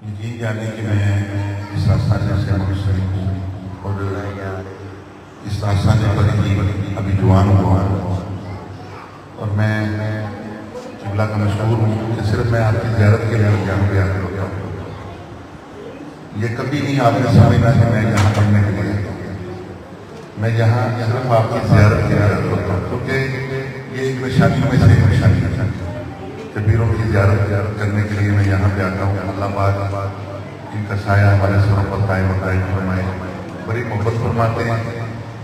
यकीन जाने कि मैं इस आस्थाने से मुंसलिक हूँ और इस आस्थाने पर ही अभी जवान हुआ और मैं किबला का मशहूर हूँ कि सिर्फ मैं आपकी ज़ियारत के लिए यहाँ पे आकर होता हूँ। ये कभी नहीं आपने समझना कि मैं यहाँ पढ़ने के लिए आता हूँ। मैं यहाँ सिर्फ आपकी ज़ियारत के लिए आता हूँ क्योंकि ये एक निशानी में से एक निशानी है। कबीरों की ज़ियारत करने के लिए मैं यहाँ पे आता हूँ। अल्लाह पाक इनका साया हमारे सरों पर कायम और दायम फरमाए, बड़ी मोहब्बत फरमाते हैं।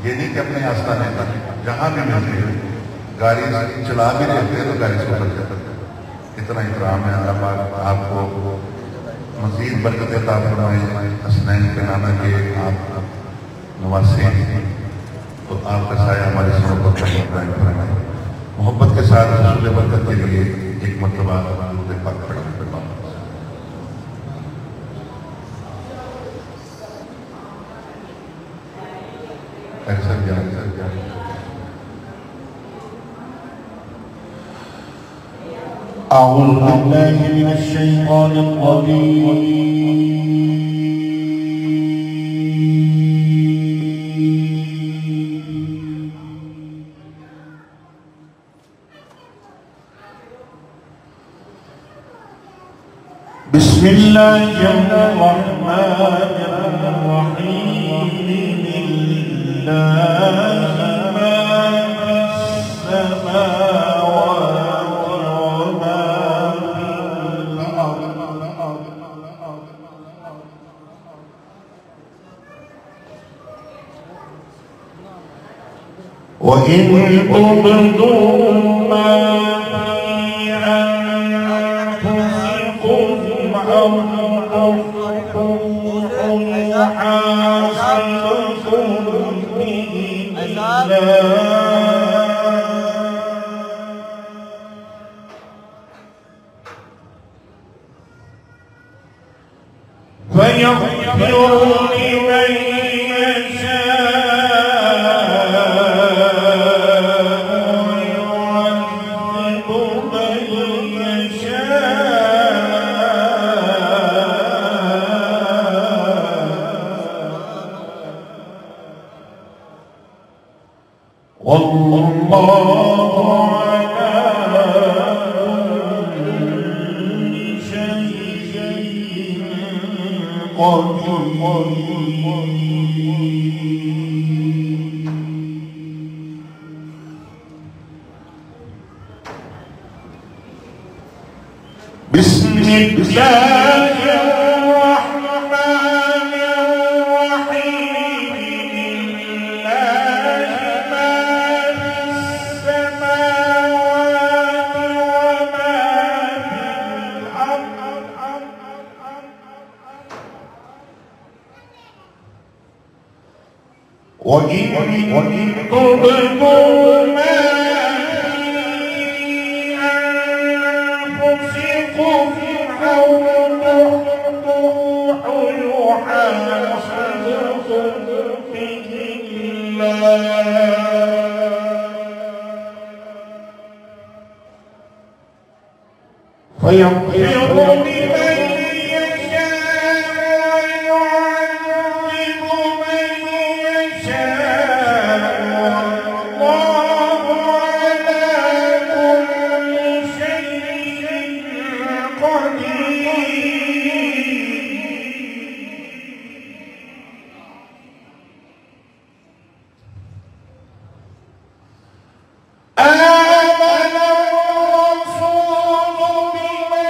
ये नहीं कि अपने आस्थाने जहाँ भी मिलते हैं गाड़ी चला भी रहते हैं तो गाड़ी से उतर जाते हैं। इतना इकराम है। अल्लाह पाक आपको मज़ीद बरकत अता फरमाए। हसनैन के नाना के आप नवासे हैं तो आपका साया हमारे सरों पर कायम फरमाए। मोहब्बत के साथ रसूल बरकत के लिए एक मरतबा दुरूद पाक पढ़ना पड़ता है। ऐसा क्या أعوذ بالله من الشيطان الرجيم بسم الله الرحمن الرحيم لله ما في السماوات وما في الأرض وإن تبدوا ما في أنفسكم أو تخفوه يحاسبكم به فيغفر لمن والله على كل شيء قدير. بسم الله الرحمن الرحيم لله ما في السماوات وما في الأرض وإن تبدوا ما أو تخفوه يحاسبكم به الله فيغفر لمن يشاء ويعذب من يشاء والله على كل شيء قدير. آمن الرسول بما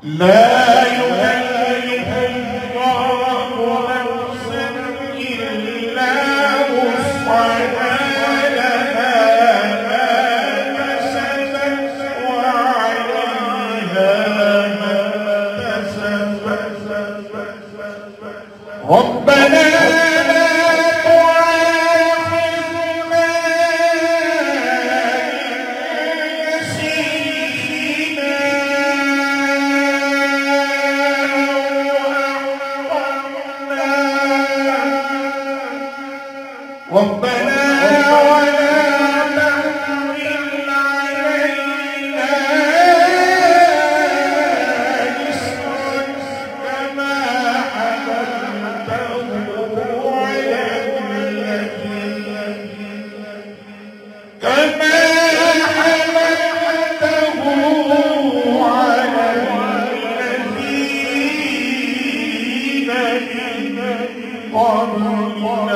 لا يكلف الله نفسا إلا وسعها لها ما كسبت وعليها ما اكتسبت ربنا لا تؤاخذنا إن نسينا ربنا ولا تحمل علينا إصرا كما حملته على الذين من قبلنا